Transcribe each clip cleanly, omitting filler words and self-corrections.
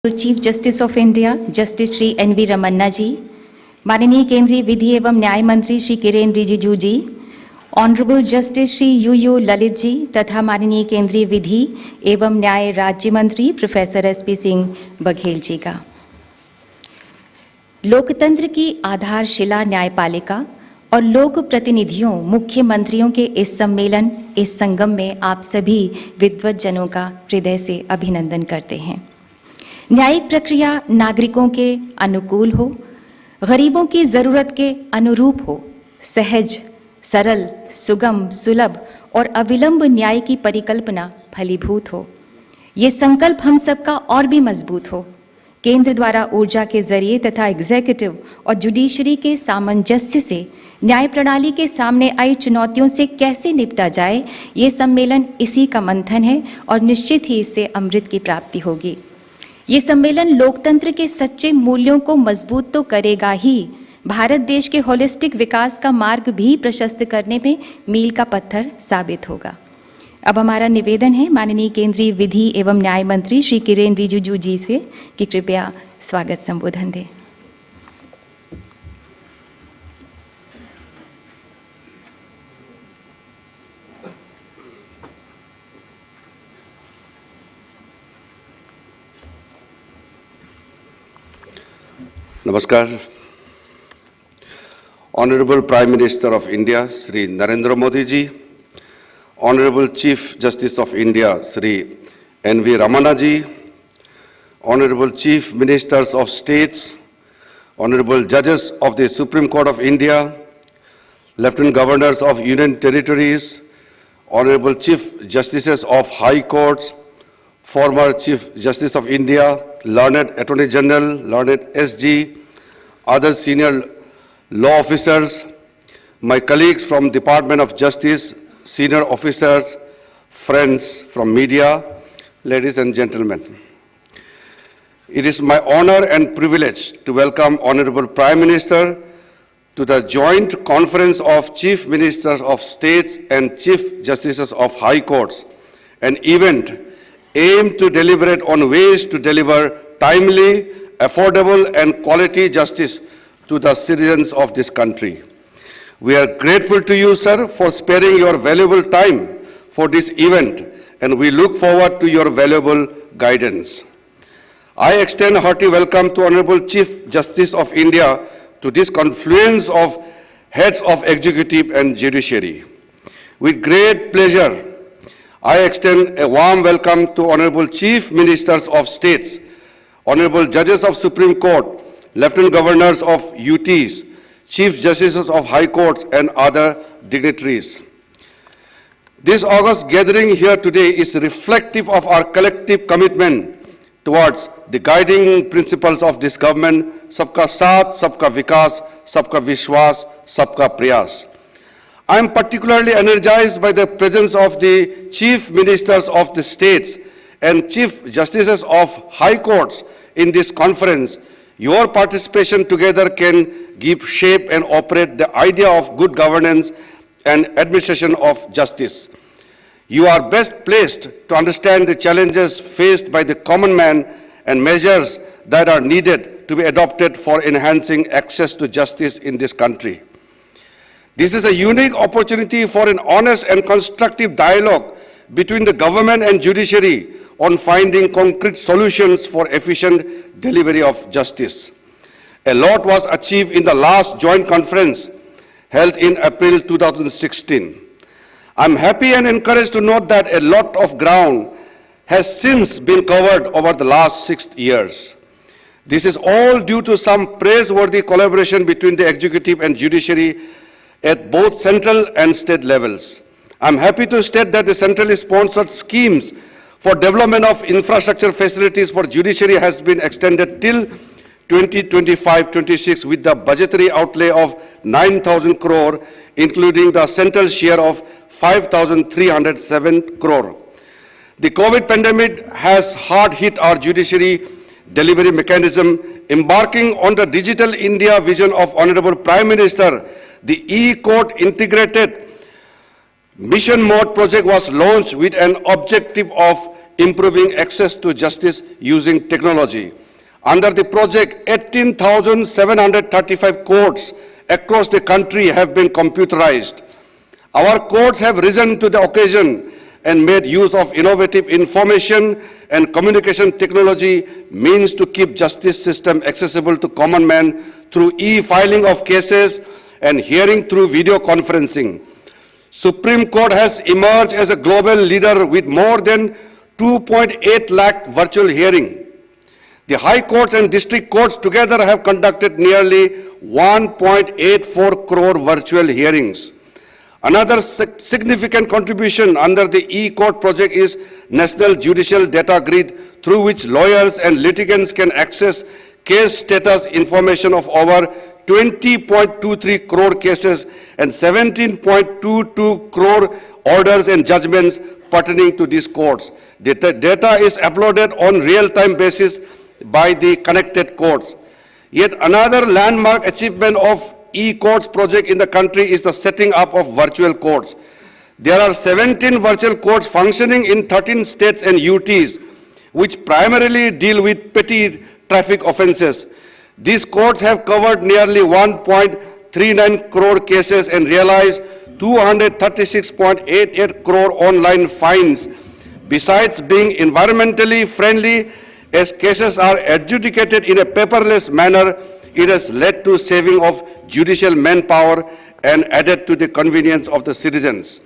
Chief justice of India justice Shri N V. Ramana ji, माननीय केंद्रीय विधि एवं न्याय मंत्री Shri Kiren Rijiju ji, honourable justice Shri U Lalit ji तथा माननीय केंद्रीय विधि एवं न्याय राज्य मंत्री प्रोफेसर एस.पी. सिंह बघेल जी का। लोकतंत्र की आधारशिला न्यायपालिका और लोक प्रतिनिधियों मुख्यमंत्रियों के इस सम्मेलन, इस संगम में आप सभी विद्वज्जनों का हृदय से अभिनंदन करते हैं। न्यायिक प्रक्रिया नागरिकों के अनुकूल हो, गरीबों की जरूरत के अनुरूप हो, सहज, सरल, सुगम, सुलभ और अविलंब न्याय की परिकल्पना फलीभूत हो। ये संकल्प हम सबका और भी मजबूत हो। केंद्र द्वारा ऊर्जा के जरिए तथा एग्जीक्यूटिव और जुडिशरी के सामंजस्य से न्याय प्रणाली के सामने आई चुनौतियों से कैसे निपटा जाए, ये सम्मेलन इसी का मंथन है और निश्चित ही इससे अमृत की प्राप्ति होगी। ये सम्मेलन लोकतंत्र के सच्चे मूल्यों को मजबूत तो करेगा ही, भारत देश के होलिस्टिक विकास का मार्ग भी प्रशस्त करने में मील का पत्थर साबित होगा। अब हमारा निवेदन है माननीय केंद्रीय विधि एवं न्याय मंत्री श्री किरेन रिजिजू जी से कि कृपया स्वागत संबोधन दें। Namaskar. Honorable Prime Minister of India, Shri Narendra Modi ji, Honorable Chief Justice of India, Shri N.V. Ramana ji, Honorable Chief Ministers of States, Honorable Judges of the Supreme Court of India, Lieutenant Governors of Union Territories, Honorable Chief Justices of High Courts, former Chief Justice of India, learned Attorney General, learned SG, other senior law officers, my colleagues from Department of Justice, senior officers, friends from media, ladies and gentlemen. It is my honor and privilege to welcome Honorable Prime Minister to the joint conference of Chief Ministers of States and Chief Justices of High Courts, an event aimed to deliberate on ways to deliver timely, affordable and quality justice to the citizens of this country. We are grateful to you, sir, for sparing your valuable time for this event, and we look forward to your valuable guidance. I extend a hearty welcome to Honorable Chief Justice of India to this confluence of heads of executive and judiciary. With great pleasure, I extend a warm welcome to Honorable Chief Ministers of States, Honorable Judges of Supreme Court, Lieutenant Governors of UTs, Chief Justices of High Courts and other dignitaries. This august gathering here today is reflective of our collective commitment towards the guiding principles of this government, Sabka Saath, Sabka Vikas, Sabka Vishwas, Sabka Prayas. I am particularly energized by the presence of the Chief Ministers of the states and Chief Justices of High Courts in this conference. Your participation together can give shape and operate the idea of good governance and administration of justice. You are best placed to understand the challenges faced by the common man and measures that are needed to be adopted for enhancing access to justice in this country. This is a unique opportunity for an honest and constructive dialogue between the government and judiciary on finding concrete solutions for efficient delivery of justice. A lot was achieved in the last joint conference held in April 2016. I'm happy and encouraged to note that a lot of ground has since been covered over the last 6 years. This is all due to some praiseworthy collaboration between the executive and judiciary at both central and state levels. I'm happy to state that the centrally sponsored schemes for development of infrastructure facilities for judiciary has been extended till 2025-26 with the budgetary outlay of 9,000 crore, including the central share of 5,307 crore. The COVID pandemic has hard hit our judiciary delivery mechanism. Embarking on the Digital India vision of Honorable Prime Minister, the e-court integrated mission mode project was launched with an objective of improving access to justice using technology. Under the project, 18,735 courts across the country have been computerized. Our courts have risen to the occasion and made use of innovative information and communication technology means to keep justice system accessible to common man through e-filing of cases and hearing through video conferencing. Supreme Court has emerged as a global leader with more than 2.8 lakh virtual hearing. The high courts and district courts together have conducted nearly 1.84 crore virtual hearings. Another significant contribution under the e-court project is National Judicial Data Grid, through which lawyers and litigants can access case status information of over 20.23 crore cases and 17.22 crore orders and judgments pertaining to these courts. The data is uploaded on real-time basis by the connected courts. Yet another landmark achievement of e-courts project in the country is the setting up of virtual courts. There are 17 virtual courts functioning in 13 states and UTs, which primarily deal with petty traffic offences. These courts have covered nearly 1.39 crore cases and realized 236.88 crore online fines. Besides being environmentally friendly, as cases are adjudicated in a paperless manner, it has led to saving of judicial manpower and added to the convenience of the citizens.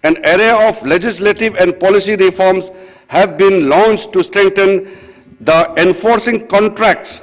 An array of legislative and policy reforms have been launched to strengthen the enforcing contracts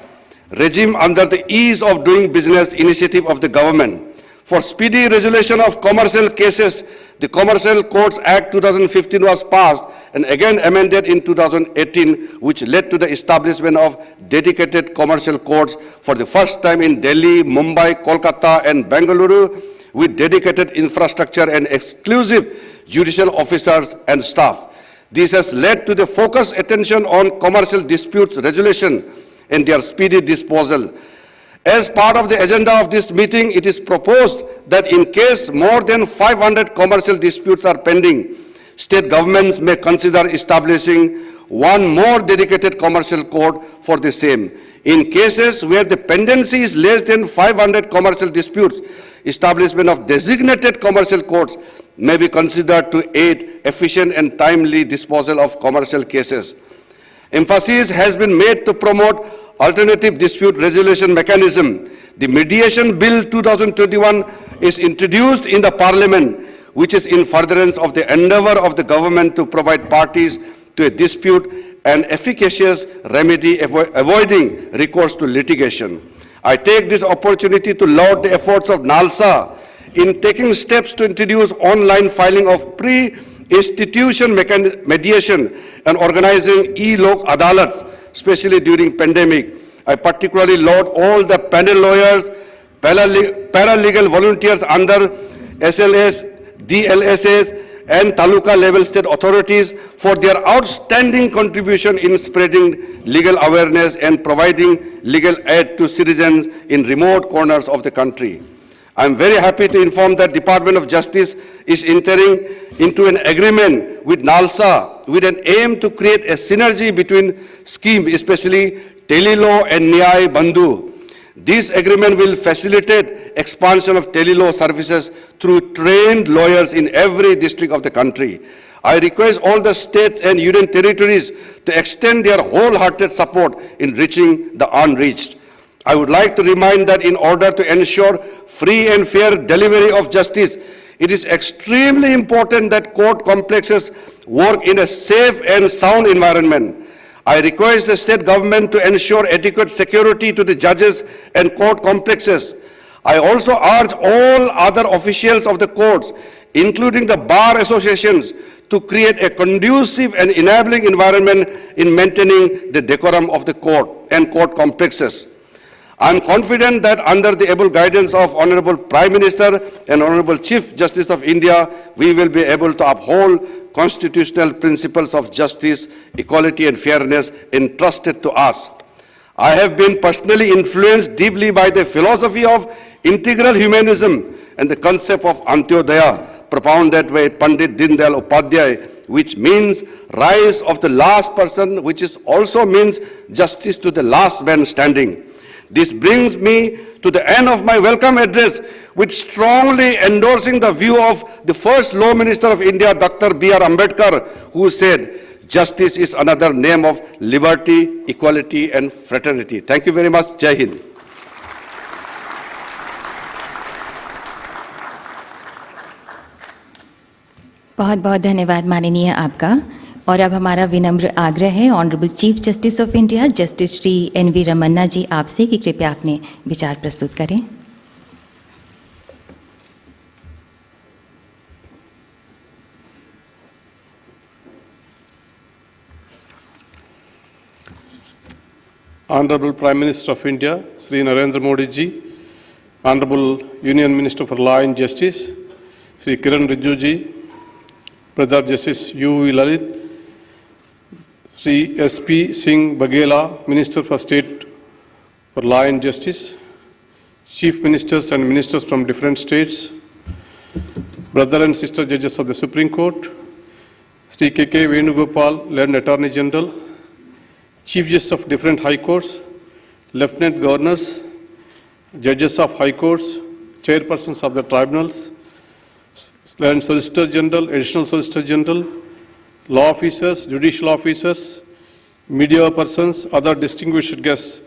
regime under the ease of doing business initiative of the government. For speedy resolution of commercial cases, the Commercial Courts Act 2015 was passed and again amended in 2018, which led to the establishment of dedicated commercial courts for the first time in Delhi, Mumbai, Kolkata, and Bengaluru, with dedicated infrastructure and exclusive judicial officers and staff. This has led to the focused attention on commercial disputes resolution and their speedy disposal. As part of the agenda of this meeting, it is proposed that in case more than 500 commercial disputes are pending, state governments may consider establishing one more dedicated commercial court for the same. In cases where the pendency is less than 500 commercial disputes, establishment of designated commercial courts may be considered to aid efficient and timely disposal of commercial cases. Emphasis has been made to promote alternative dispute resolution mechanism. The Mediation Bill 2021 is introduced in the Parliament, which is in furtherance of the endeavour of the government to provide parties to a dispute an efficacious remedy avoiding recourse to litigation. I take this opportunity to laud the efforts of NALSA in taking steps to introduce online filing of pre-institution mediation and organizing e-lok adalats, especially during pandemic. I particularly laud all the panel lawyers, paralegal volunteers under SLS, DLSS, and Taluka level state authorities for their outstanding contribution in spreading legal awareness and providing legal aid to citizens in remote corners of the country. I am very happy to inform that Department of Justice is entering into an agreement with NALSA with an aim to create a synergy between schemes, especially Telelaw and Nyay Bandhu. This agreement will facilitate expansion of telelaw services through trained lawyers in every district of the country. I request all the states and union territories to extend their wholehearted support in reaching the unreached. I would like to remind that in order to ensure free and fair delivery of justice, it is extremely important that court complexes work in a safe and sound environment. I request the state government to ensure adequate security to the judges and court complexes. I also urge all other officials of the courts, including the bar associations, to create a conducive and enabling environment in maintaining the decorum of the court and court complexes. I am confident that under the able guidance of Honorable Prime Minister and Honorable Chief Justice of India, we will be able to uphold constitutional principles of justice, equality and fairness entrusted to us. I have been personally influenced deeply by the philosophy of integral humanism and the concept of Antyodaya, propounded by Pandit Deen Dayal Upadhyay, which means rise of the last person, which is also means justice to the last man standing. This brings me to the end of my welcome address, with strongly endorsing the view of the first Law Minister of India, Dr. B.R. Ambedkar, who said, justice is another name of liberty, equality and fraternity. Thank you very much. Jai Hind. बहुत बहुत धन्यवाद माननीय आपका। और अब हमारा विनम्र आग्रह है honourable chief justice of India justice Shri N V. Ramana ji आपसे कि कृपया अपने विचार प्रस्तुत करें। Honorable Prime Minister of India, Shri Narendra Modi ji, Honorable Union Minister for Law and Justice, Shri Kiran Rijiju ji, Brother Justice U.V. Lalit, Shri S.P. Singh Baghela, Minister for State for Law and Justice, Chief Ministers and Ministers from different states, Brother and Sister Judges of the Supreme Court, Shri K.K. Venugopal, Learned Attorney General, Chief Justice of different High Courts, Lieutenant Governors, Judges of High Courts, Chairpersons of the Tribunals, Land Solicitor General, Additional Solicitor General, Law Officers, Judicial Officers, Media Persons, other distinguished guests,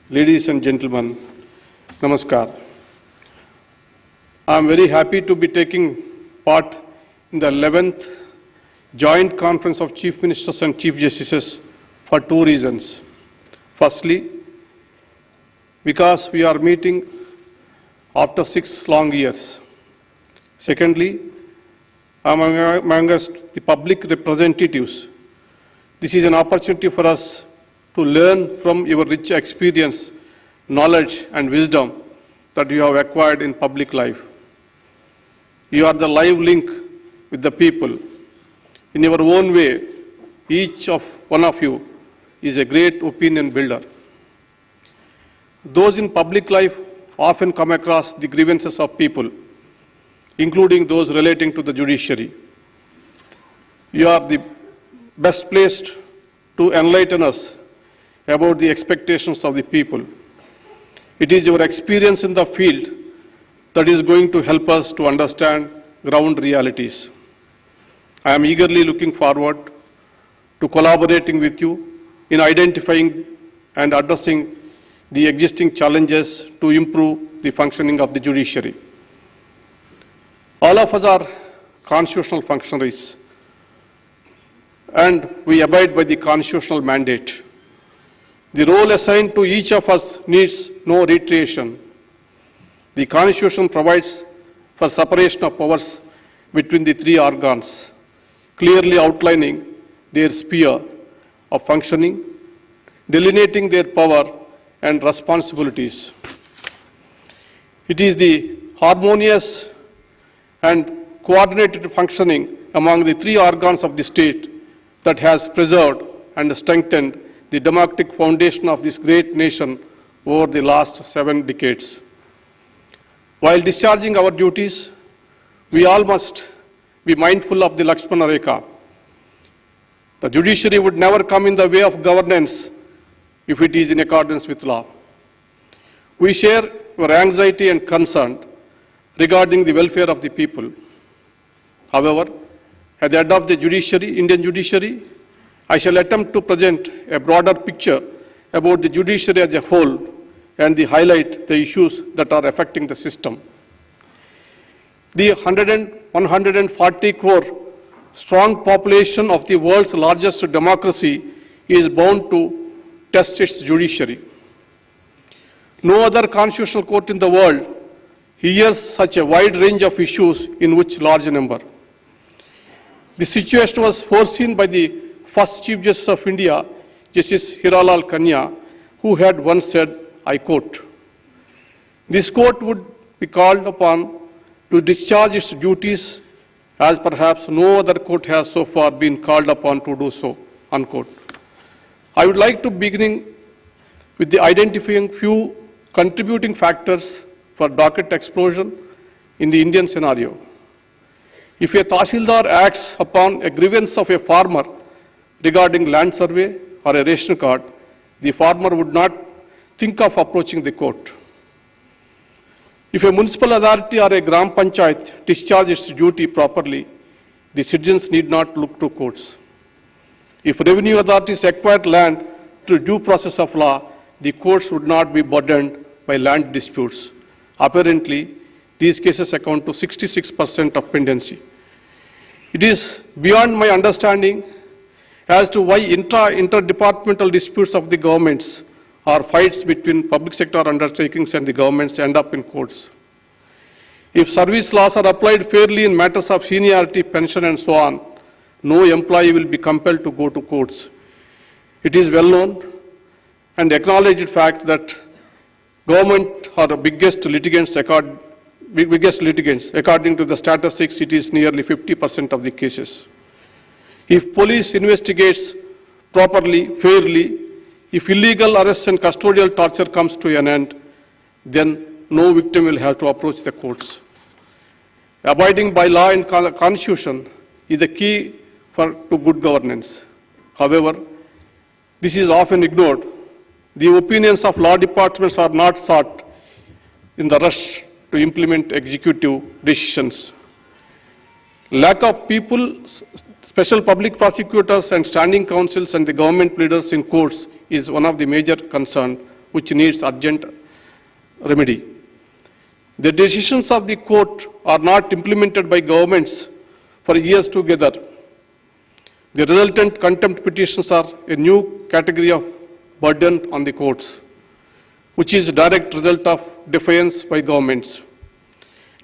ladies and gentlemen, Namaskar. I am very happy to be taking part in the 11th Joint Conference of Chief Ministers and Chief Justices for two reasons. Firstly, because we are meeting after 6 long years. Secondly, among us, the public representatives, this is an opportunity for us to learn from your rich experience, knowledge and wisdom that you have acquired in public life. You are the live link with the people. In your own way, each of one of you is a great opinion builder. Those in public life often come across the grievances of people, including those relating to the judiciary. You are the best placed to enlighten us about the expectations of the people. It is your experience in the field that is going to help us to understand ground realities. I am eagerly looking forward to collaborating with you in identifying and addressing the existing challenges to improve the functioning of the judiciary. All of us are constitutional functionaries, and we abide by the constitutional mandate. The role assigned to each of us needs no reiteration. The Constitution provides for separation of powers between the three organs, clearly outlining their sphere of functioning, delineating their power and responsibilities. It is the harmonious and coordinated functioning among the three organs of the state that has preserved and strengthened the democratic foundation of this great nation over the last 7 decades. While discharging our duties, we all must be mindful of the Lakshmana Rekha. The judiciary would never come in the way of governance if it is in accordance with law. We share your anxiety and concern regarding the welfare of the people. However, at the head of the judiciary, Indian judiciary, I shall attempt to present a broader picture about the judiciary as a whole and highlight the issues that are affecting the system. The 140 crore strong population of the world's largest democracy is bound to test its judiciary. No other constitutional court in the world hears such a wide range of issues in which large number. The situation was foreseen by the first Chief Justice of India, Justice Hiralal Kanya, who had once said, I quote, "This court would be called upon to discharge its duties as perhaps no other court has so far been called upon to do so," unquote. I would like to begin with the identifying few contributing factors for docket explosion in the Indian scenario. If a Tahsildar acts upon a grievance of a farmer regarding land survey or a ration card, the farmer would not think of approaching the court. If a municipal authority or a Gram Panchayat discharges its duty properly, the citizens need not look to courts. If revenue authorities acquired land through due process of law, the courts would not be burdened by land disputes. Apparently, these cases account to 66% of pendency. It is beyond my understanding as to why interdepartmental disputes of the governments or fights between public sector undertakings and the governments end up in courts. If service laws are applied fairly in matters of seniority, pension and so on, no employee will be compelled to go to courts. It is well known and acknowledged fact that government are the biggest litigants according to the statistics. It is nearly 50% of the cases. If police investigates properly, fairly, if illegal arrests and custodial torture comes to an end, then no victim will have to approach the courts. Abiding by law and constitution is the key to good governance. However, this is often ignored. The opinions of law departments are not sought in the rush to implement executive decisions. Lack of people, special public prosecutors and standing counsels and the government leaders in courts is one of the major concerns which needs urgent remedy. The decisions of the court are not implemented by governments for years together. The resultant contempt petitions are a new category of burden on the courts, which is a direct result of defiance by governments.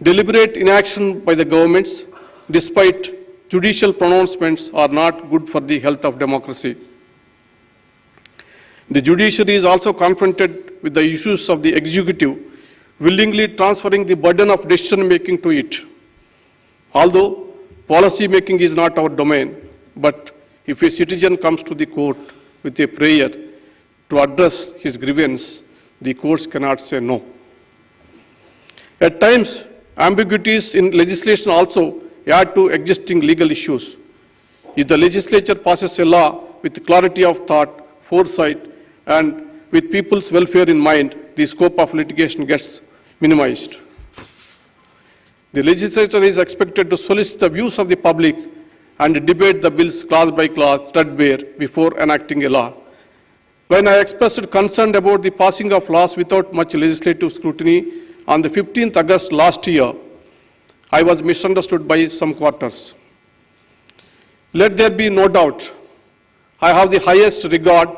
Deliberate inaction by the governments, despite judicial pronouncements, are not good for the health of democracy. The judiciary is also confronted with the issues of the executive, willingly transferring the burden of decision-making to it. Although policy-making is not our domain, but if a citizen comes to the court with a prayer to address his grievance, the courts cannot say no. At times, ambiguities in legislation also add to existing legal issues. If the legislature passes a law with clarity of thought, foresight, and with people's welfare in mind, the scope of litigation gets minimized. The legislature is expected to solicit the views of the public and debate the bills clause by clause, threadbare, before enacting a law. When I expressed concern about the passing of laws without much legislative scrutiny on the 15th August last year, I was misunderstood by some quarters. Let there be no doubt, I have the highest regard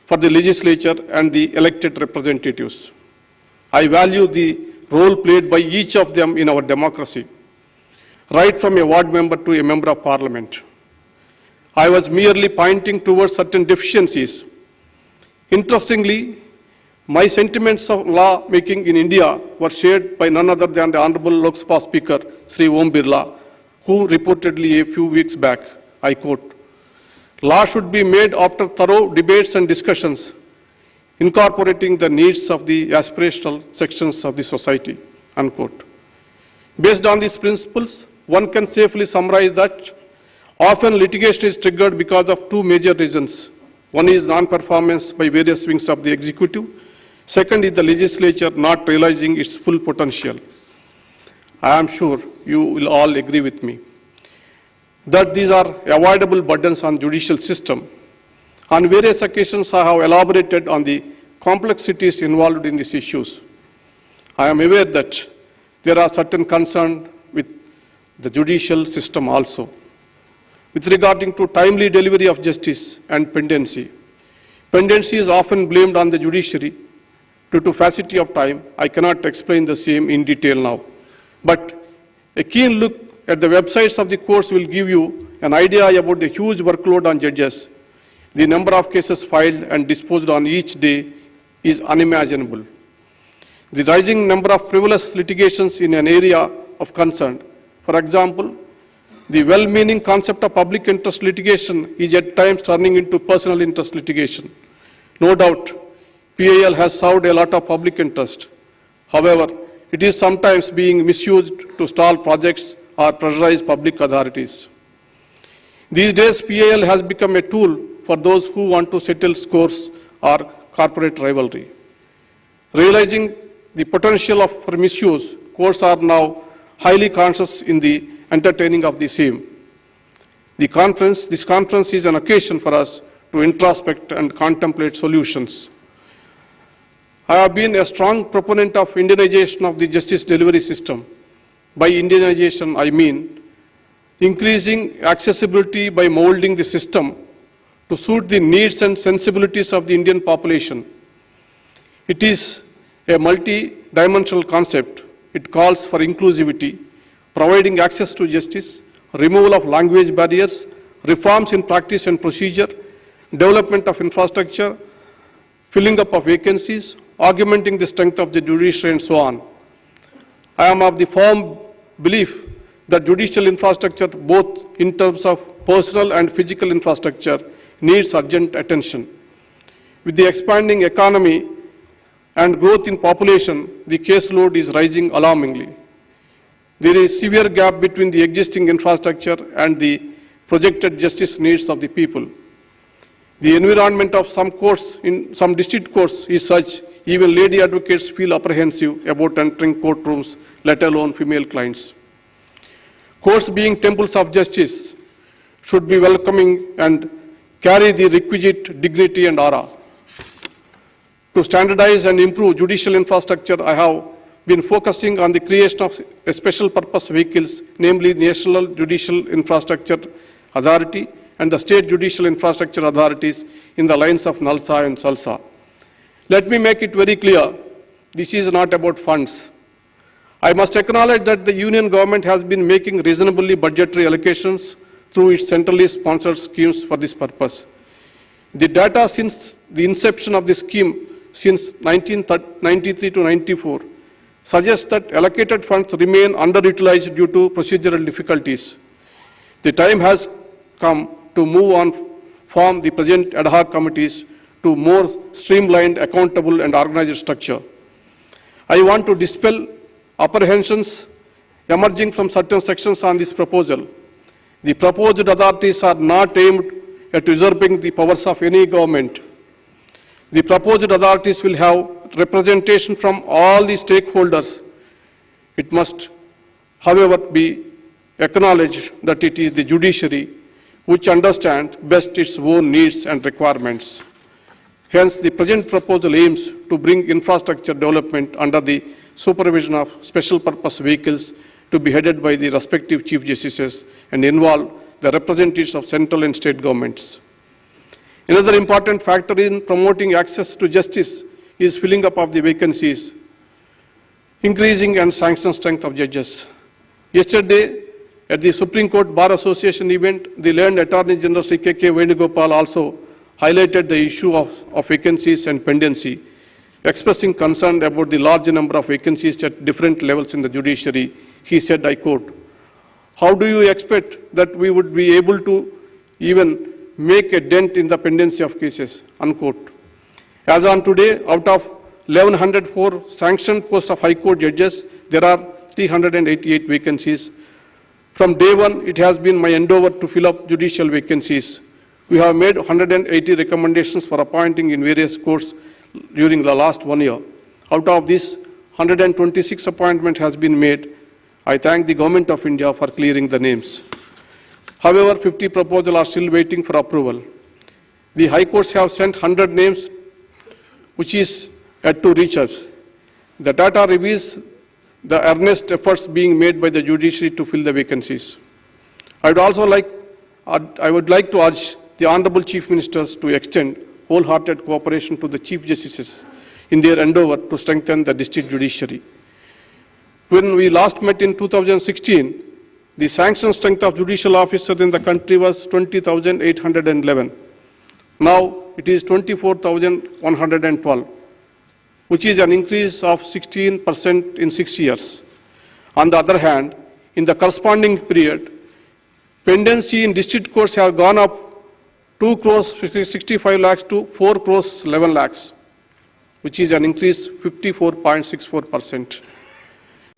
for the legislature and the elected representatives. I value the role played by each of them in our democracy, right from a ward member to a member of parliament. I was merely pointing towards certain deficiencies. Interestingly, my sentiments of law making in India were shared by none other than the Honorable Lok Sabha Speaker, Shri Om Birla, who reportedly a few weeks back, I quote, "Law should be made after thorough debates and discussions, incorporating the needs of the aspirational sections of the society," unquote. Based on these principles, one can safely summarize that often litigation is triggered because of two major reasons. One is non-performance by various wings of the executive. Second is the legislature not realizing its full potential. I am sure you will all agree with me that these are avoidable burdens on judicial system. On various occasions, I have elaborated on the complexities involved in these issues. I am aware that there are certain concerns with the judicial system also. With regarding to timely delivery of justice and pendency. Pendency is often blamed on the judiciary due to paucity of time. I cannot explain the same in detail now. But a keen look at the websites of the courts will give you an idea about the huge workload on judges. The number of cases filed and disposed on each day is unimaginable. The rising number of frivolous litigations in an area of concern. For example, the well-meaning concept of public interest litigation is at times turning into personal interest litigation. No doubt, PIL has served a lot of public interest. However, it is sometimes being misused to stall projects or pressurize public authorities. These days, PIL has become a tool for those who want to settle scores or corporate rivalry. Realizing the potential for misuse, courts are now highly conscious in the entertaining of the same. This conference is an occasion for us to introspect and contemplate solutions. I have been a strong proponent of Indianization of the justice delivery system. By Indianization, I mean increasing accessibility by molding the system to suit the needs and sensibilities of the Indian population. It is a multi-dimensional concept. It calls for inclusivity, providing access to justice, removal of language barriers, reforms in practice and procedure, development of infrastructure, filling up of vacancies, augmenting the strength of the judiciary, and so on. I am of the firm belief that judicial infrastructure, both in terms of personal and physical infrastructure, needs urgent attention. With the expanding economy and growth in population, the caseload is rising alarmingly. There is severe gap between the existing infrastructure and the projected justice needs of the people. The environment of some courts, in some district courts, is such even lady advocates feel apprehensive about entering courtrooms, let alone female clients. Courts, being temples of justice, should be welcoming and carry the requisite dignity and aura. To standardize and improve judicial infrastructure, I have been focusing on the creation of a special purpose vehicles, namely National Judicial Infrastructure Authority and the State Judicial Infrastructure Authorities in the lines of NALSA and SALSA. Let me make it very clear, this is not about funds. I must acknowledge that the Union government has been making reasonably budgetary allocations through its centrally sponsored schemes for this purpose. The data since the inception of the scheme since 1993 to 94 suggests that allocated funds remain underutilized due to procedural difficulties. The time has come to move on from the present ad hoc committees to more streamlined, accountable, and organized structure. I want to dispel apprehensions emerging from certain sections on this proposal. The proposed authorities are not aimed at usurping the powers of any government. The proposed authorities will have representation from all the stakeholders. It must, however, be acknowledged that it is the judiciary which understands best its own needs and requirements. Hence, the present proposal aims to bring infrastructure development under the supervision of special purpose vehicles to be headed by the respective Chief Justices and involve the representatives of central and state governments. Another important factor in promoting access to justice is filling up of the vacancies, increasing and sanction strength of judges. Yesterday, at the Supreme Court Bar Association event, the learned Attorney General Shri K.K. Venugopal also highlighted the issue of vacancies and pendency, expressing concern about the large number of vacancies at different levels in the judiciary. He said, I quote, "How do you expect that we would be able to even make a dent in the pendency of cases?" Unquote. As on today, out of 1,104 sanctioned posts of High Court judges, there are 388 vacancies. From day one, it has been my endeavor to fill up judicial vacancies. We have made 180 recommendations for appointing in various courts during the last 1 year. Out of this, 126 appointments has been made. I thank the Government of India for clearing the names. However, 50 proposals are still waiting for approval. The High Courts have sent 100 names, which is yet to reach us. The data reveals the earnest efforts being made by the judiciary to fill the vacancies. I would like to urge the Honorable Chief Ministers to extend wholehearted cooperation to the Chief Justices in their endeavor to strengthen the district judiciary. When we last met in 2016, the sanction strength of judicial officers in the country was 20,811. Now it is 24,112, which is an increase of 16% in 6 years. On the other hand, in the corresponding period, pendency in district courts have gone up 2 crores 65 lakhs to 4 crores 11 lakhs, which is an increase 54.64%.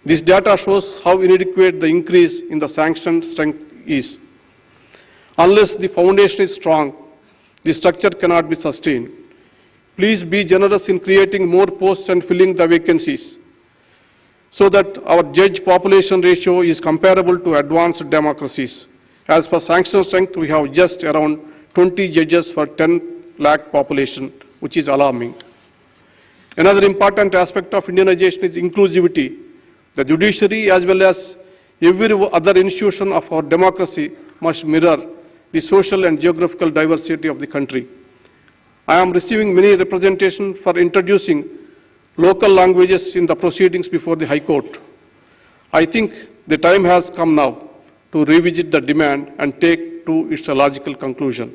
This data shows how inadequate the increase in the sanction strength is. Unless the foundation is strong, the structure cannot be sustained. Please be generous in creating more posts and filling the vacancies so that our judge population ratio is comparable to advanced democracies. As per sanction strength, we have just around 20 judges for 10 lakh population, which is alarming. Another important aspect of Indianization is inclusivity. The judiciary, as well as every other institution of our democracy, must mirror the social and geographical diversity of the country. I am receiving many representations for introducing local languages in the proceedings before the High Court. I think the time has come now to revisit the demand and take to its logical conclusion.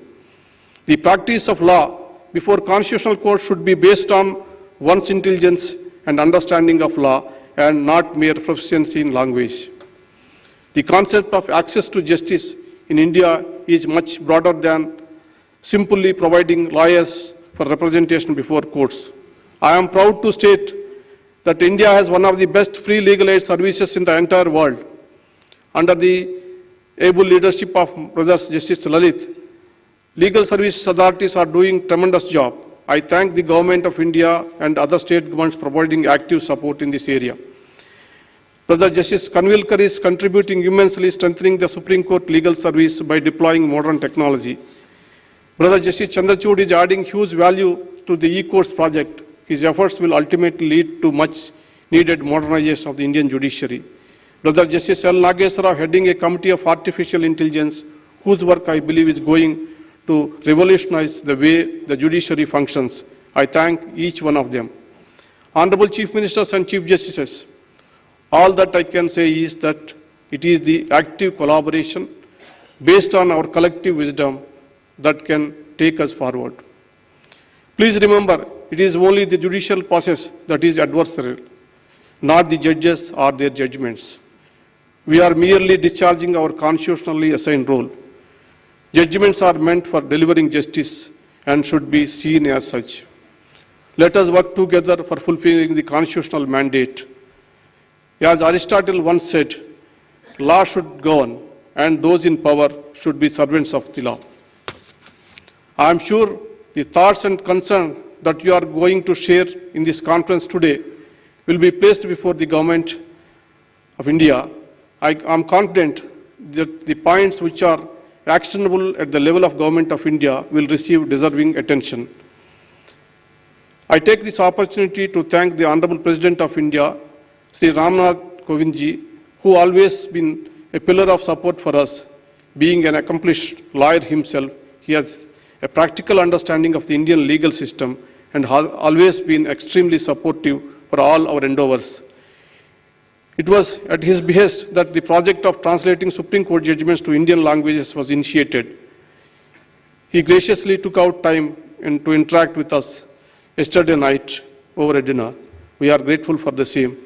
The practice of law before Constitutional Court should be based on one's intelligence and understanding of law and not mere proficiency in language. The concept of access to justice in India is much broader than simply providing lawyers for representation before courts. I am proud to state that India has one of the best free legal aid services in the entire world. Under the able leadership of Brothers Justice Lalit, legal service authorities are doing tremendous job. I thank the Government of India and other state governments providing active support in this area. Brother Justice Kanvilkar is contributing immensely, strengthening the Supreme Court legal service by deploying modern technology. Brother Justice Chandrachud is adding huge value to the e-courts project. His efforts will ultimately lead to much needed modernization of the Indian judiciary. Brother Justice L. Nageswara heading a committee of artificial intelligence, whose work I believe is going to revolutionize the way the judiciary functions. I thank each one of them. Honorable Chief Ministers and Chief Justices, all that I can say is that it is the active collaboration based on our collective wisdom that can take us forward. Please remember, it is only the judicial process that is adversarial, not the judges or their judgments. We are merely discharging our constitutionally assigned role. Judgments are meant for delivering justice and should be seen as such. Let us work together for fulfilling the constitutional mandate. As Aristotle once said, law should govern and those in power should be servants of the law. I am sure the thoughts and concerns that you are going to share in this conference today will be placed before the Government of India. I am confident that the points which are actionable at the level of Government of India will receive deserving attention. I take this opportunity to thank the Honorable President of India, Shri Ramnath Kovindji, who always been a pillar of support for us. Being an accomplished lawyer himself, he has a practical understanding of the Indian legal system and has always been extremely supportive for all our endeavors. It was at his behest that the project of translating Supreme Court judgments to Indian languages was initiated. He graciously took out time to interact with us yesterday night over a dinner. We are grateful for the same.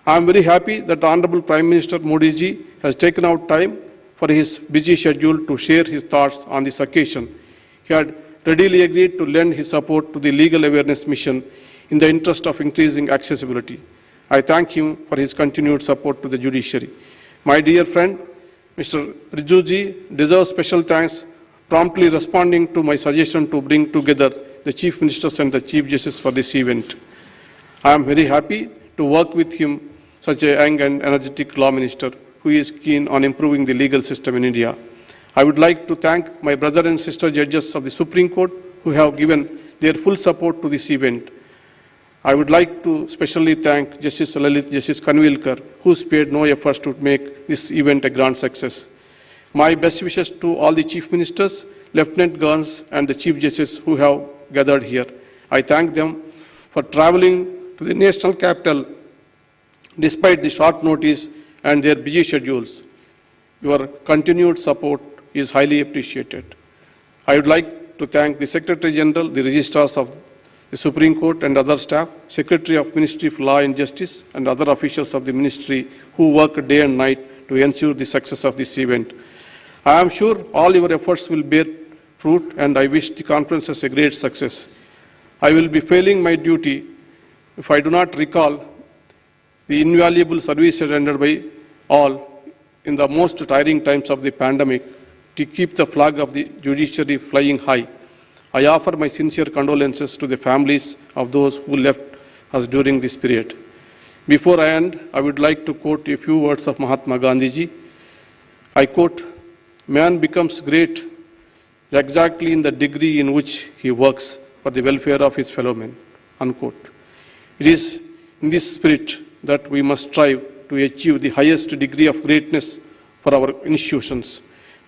I am very happy that the Honorable Prime Minister Modi ji has taken out time for his busy schedule to share his thoughts on this occasion. He had readily agreed to lend his support to the legal awareness mission in the interest of increasing accessibility. I thank him for his continued support to the judiciary. My dear friend, Mr. Rijjuji deserves special thanks, promptly responding to my suggestion to bring together the Chief Ministers and the Chief Justice for this event. I am very happy to work with him, such a young and energetic law minister who is keen on improving the legal system in India. I would like to thank my brother and sister judges of the Supreme Court who have given their full support to this event. I would like to specially thank Justice Lalit, Justice Kanvilkar, who spared no efforts to make this event a grand success. My best wishes to all the Chief Ministers, Lieutenant Governors, and the Chief Justices who have gathered here. I thank them for traveling to the national capital despite the short notice and their busy schedules. Your continued support is highly appreciated. I would like to thank the Secretary General, the Registrars of the Supreme Court and other staff, Secretary of Ministry of Law and Justice, and other officials of the Ministry who work day and night to ensure the success of this event. I am sure all your efforts will bear fruit, and I wish the conference a great success. I will be failing my duty if I do not recall the invaluable services rendered by all in the most tiring times of the pandemic to keep the flag of the judiciary flying high. I offer my sincere condolences to the families of those who left us during this period. Before I end, I would like to quote a few words of Mahatma Gandhi ji. I quote, "Man becomes great exactly in the degree in which he works for the welfare of his fellow men," unquote. It is in this spirit that we must strive to achieve the highest degree of greatness for our institutions.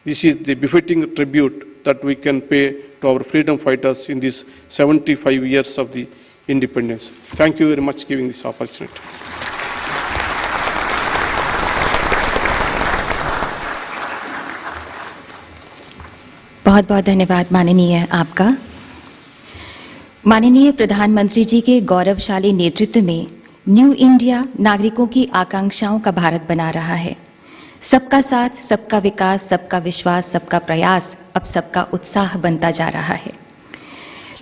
This is the befitting tribute that we can pay to our freedom fighters in these 75 years of the independence. Thank you very much for giving this opportunity. बहुत बहुत धन्यवाद माननीय आपका। माननीय प्रधानमंत्री जी के गौरवशाली नेतृत्व में न्यू इंडिया नागरिकों की आकांक्षाओं का भारत बना रहा है। सबका साथ, सबका विकास, सबका विश्वास, सबका प्रयास अब सबका उत्साह बनता जा रहा है।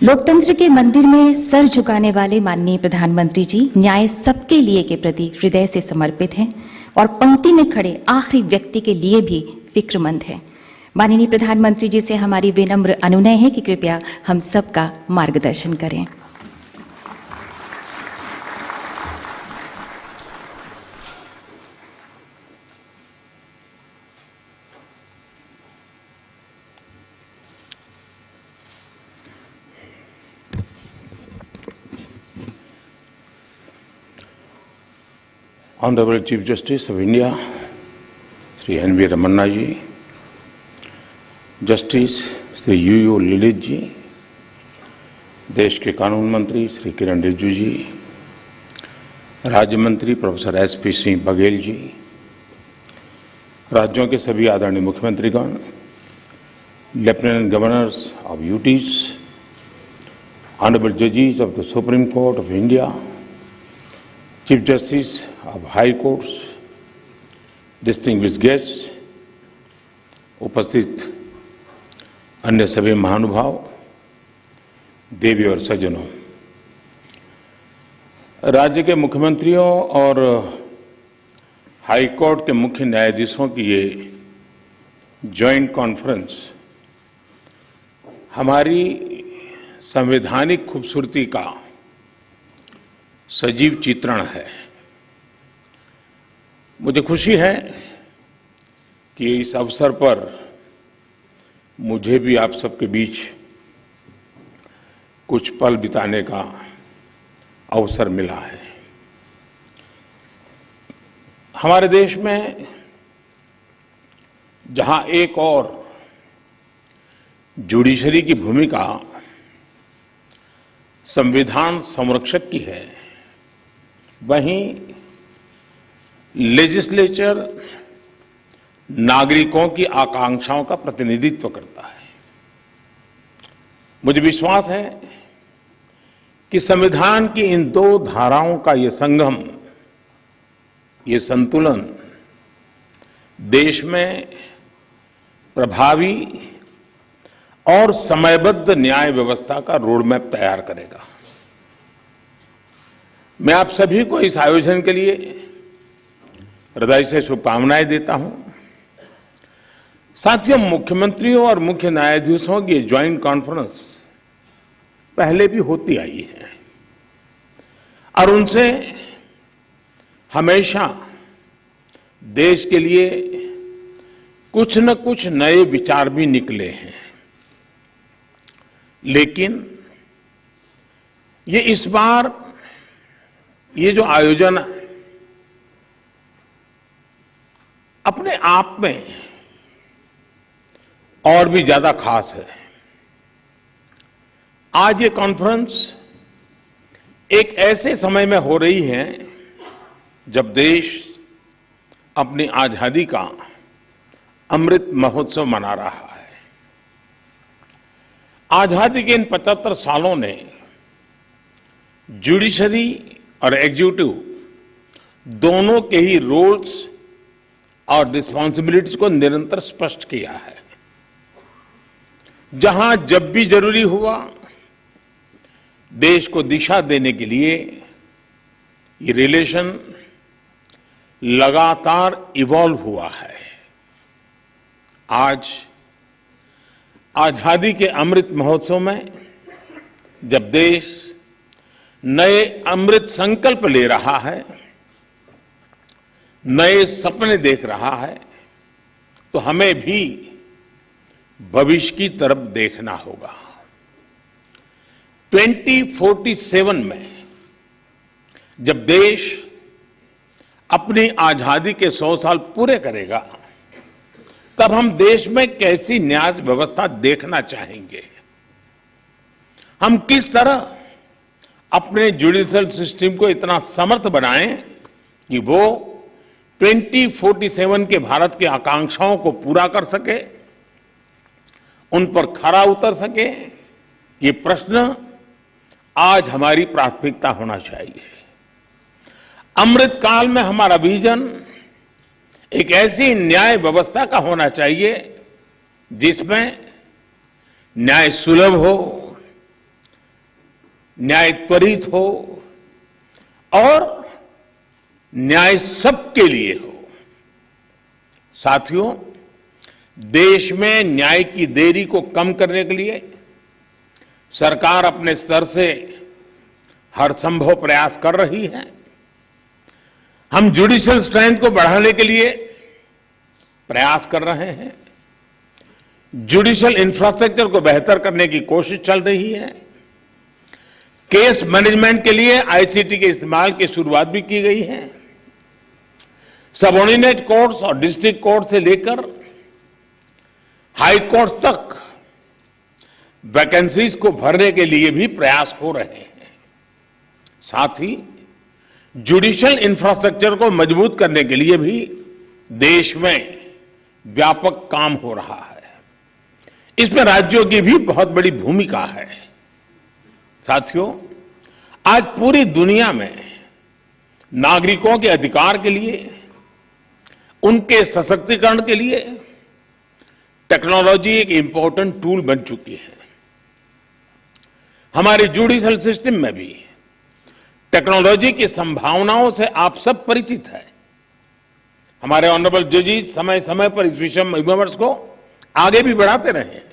लोकतंत्र के मंदिर में सर झुकाने वाले माननीय प्रधानमंत्री जी न्याय सबके लिए के प्रति हृदय से समर्पित हैं और पंक्ति में खड़े आखिरी व्यक्ति के लिए भी फिक्रमंद हैं। माननीय प्रधानमंत्री जी से हमारी विनम्र अनुनय है कि कृपया हम सबका मार्गदर्शन करें। Honorable Chief Justice of India, Shri N.V. Ramana ji, justice Shri U Lalit ji, देश के कानून मंत्री श्री किरण रिजिजू जी, राज्य मंत्री प्रोफेसर S.P. सिंह बघेल जी, राज्यों के सभी आदरणीय मुख्यमंत्रीगण, lieutenant governors of UTs, honourable जजेस of the supreme court of India, chief justice of high courts, distinguished guests, उपस्थित अन्य सभी महानुभाव, देवी और सज्जनों, राज्य के मुख्यमंत्रियों और हाई कोर्ट के मुख्य न्यायाधीशों की ये जॉइंट कॉन्फ्रेंस हमारी संवैधानिक खूबसूरती का सजीव चित्रण है। मुझे खुशी है कि इस अवसर पर मुझे भी आप सबके बीच कुछ पल बिताने का अवसर मिला है। हमारे देश में जहां एक और जुडिशरी की भूमिका संविधान संरक्षक की है, वहीं लेजिस्लेचर नागरिकों की आकांक्षाओं का प्रतिनिधित्व करता है। मुझे विश्वास है कि संविधान की इन दो धाराओं का ये संगम, ये संतुलन देश में प्रभावी और समयबद्ध न्याय व्यवस्था का रोडमैप तैयार करेगा। मैं आप सभी को इस आयोजन के लिए हृदय से शुभकामनाएं देता हूं। साथियों, मुख्यमंत्रियों और मुख्य न्यायाधीशों की ज्वाइंट कॉन्फ्रेंस पहले भी होती आई है और उनसे हमेशा देश के लिए कुछ न कुछ नए विचार भी निकले हैं। लेकिन ये इस बार ये जो आयोजन अपने आप में और भी ज्यादा खास है। आज ये कॉन्फ्रेंस एक ऐसे समय में हो रही है जब देश अपनी आजादी का अमृत महोत्सव मना रहा है। आजादी के इन 75 सालों ने जुडिशरी और एग्जीक्यूटिव दोनों के ही रोल्स और रिस्पॉन्सिबिलिटीज को निरंतर स्पष्ट किया है। जहां जब भी जरूरी हुआ, देश को दिशा देने के लिए ये रिलेशन लगातार इवॉल्व हुआ है। आज आजादी के अमृत महोत्सव में जब देश नए अमृत संकल्प ले रहा है, नए सपने देख रहा है, तो हमें भी भविष्य की तरफ देखना होगा। 2047 में जब देश अपनी आजादी के 100 साल पूरे करेगा, तब हम देश में कैसी न्याय व्यवस्था देखना चाहेंगे। हम किस तरह अपने जुडिशियल सिस्टम को इतना समर्थ बनाएं कि वो 2047 के भारत की आकांक्षाओं को पूरा कर सके, उन पर खरा उतर सके। ये प्रश्न आज हमारी प्राथमिकता होना चाहिए। अमृत काल में हमारा विजन एक ऐसी न्याय व्यवस्था का होना चाहिए जिसमें न्याय सुलभ हो, न्याय त्वरित हो और न्याय सबके लिए हो। साथियों, देश में न्याय की देरी को कम करने के लिए सरकार अपने स्तर से हर संभव प्रयास कर रही है। हम जुडिशियल स्ट्रेंथ को बढ़ाने के लिए प्रयास कर रहे हैं। जुडिशियल इंफ्रास्ट्रक्चर को बेहतर करने की कोशिश चल रही है। केस मैनेजमेंट के लिए आईसीटी के इस्तेमाल की शुरुआत भी की गई है। सबऑर्डिनेट कोर्ट्स और डिस्ट्रिक्ट कोर्ट से लेकर हाई कोर्ट तक वैकेंसीज को भरने के लिए भी प्रयास हो रहे हैं। साथ ही जुडिशियल इंफ्रास्ट्रक्चर को मजबूत करने के लिए भी देश में व्यापक काम हो रहा है। इसमें राज्यों की भी बहुत बड़ी भूमिका है। साथियों, आज पूरी दुनिया में नागरिकों के अधिकार के लिए, उनके सशक्तिकरण के लिए टेक्नोलॉजी एक इंपॉर्टेंट टूल बन चुकी है। हमारे जुडिशियल सिस्टम में भी टेक्नोलॉजी की संभावनाओं से आप सब परिचित हैं। हमारे ऑनरेबल जजेस समय समय पर इस विषय में विमर्श को आगे भी बढ़ाते रहे हैं।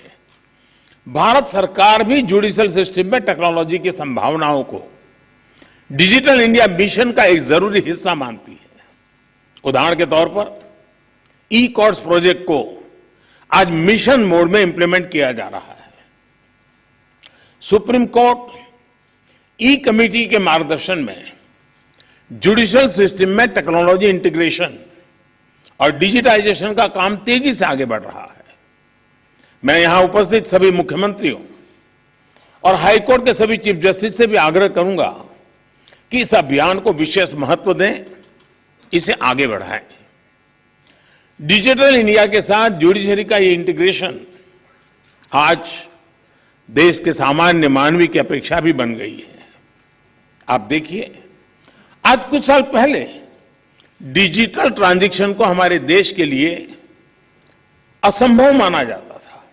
भारत सरकार भी जुडिशियल सिस्टम में टेक्नोलॉजी की संभावनाओं को डिजिटल इंडिया मिशन का एक जरूरी हिस्सा मानती है। उदाहरण के तौर पर ई कोर्ट्स प्रोजेक्ट को आज मिशन मोड में इंप्लीमेंट किया जा रहा है। सुप्रीम कोर्ट ई कमेटी के मार्गदर्शन में जुडिशियल सिस्टम में टेक्नोलॉजी इंटीग्रेशन और डिजिटाइजेशन का काम तेजी से आगे बढ़ रहा है। मैं यहां उपस्थित सभी मुख्यमंत्रियों और हाईकोर्ट के सभी चीफ जस्टिस से भी आग्रह करूंगा कि इस अभियान को विशेष महत्व दें, इसे आगे बढ़ाएं। डिजिटल इंडिया के साथ जुडिशरी का ये इंटीग्रेशन आज देश के सामान्य मानवी की अपेक्षा भी बन गई है। आप देखिए, आज कुछ साल पहले डिजिटल ट्रांजैक्शन को हमारे देश के लिए असंभव माना जाता था।